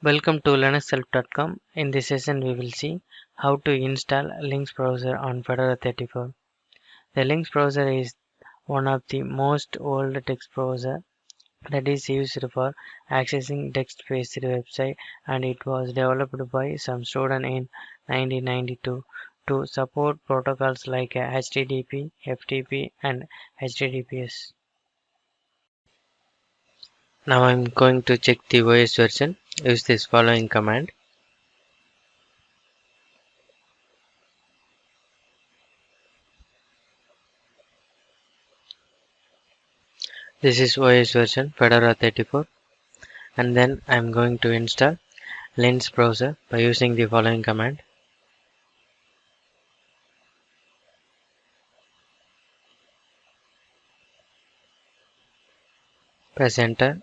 Welcome to linuxhelp.com. In this session we will see how to install Lynx Browser on Fedora 34. The Lynx Browser is one of the most old text browser that is used for accessing text-based website, and it was developed by some student in 1992 to support protocols like HTTP, FTP and HTTPS. Now I'm going to check the OS version. Use this following command. This is OS version Fedora 34, and then I'm going to install Lynx Browser by using the following command. Press enter.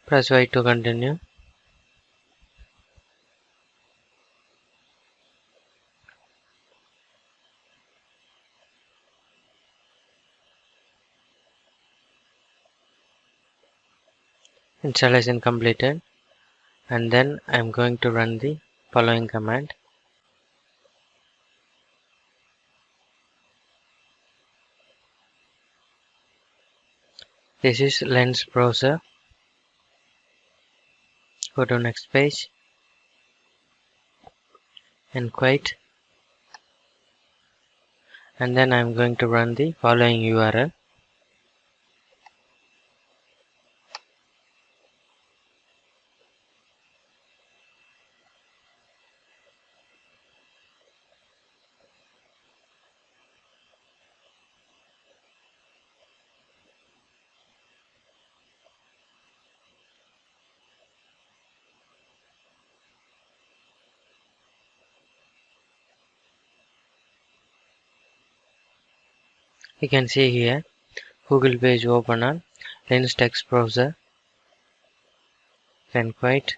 Press Y to continue. Installation completed, and then I'm going to run the following command. This is Lynx Browser. Go to next page and quit, and then I'm going to run the following URL. You can see here Google page open on Lynx text browser. Then quit,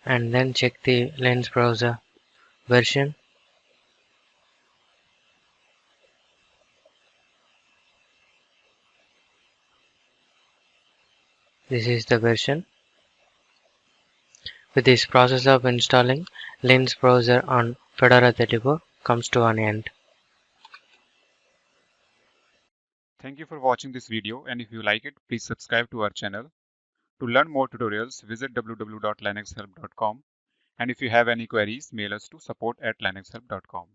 and then check the Lynx Browser version. This is the version. With this process of installing Lynx Browser on Fedora 34 comes to an end. Thank you for watching this video, and if you like it, please subscribe to our channel. To learn more tutorials, visit www.linuxhelp.com, and if you have any queries, mail us to support@linuxhelp.com.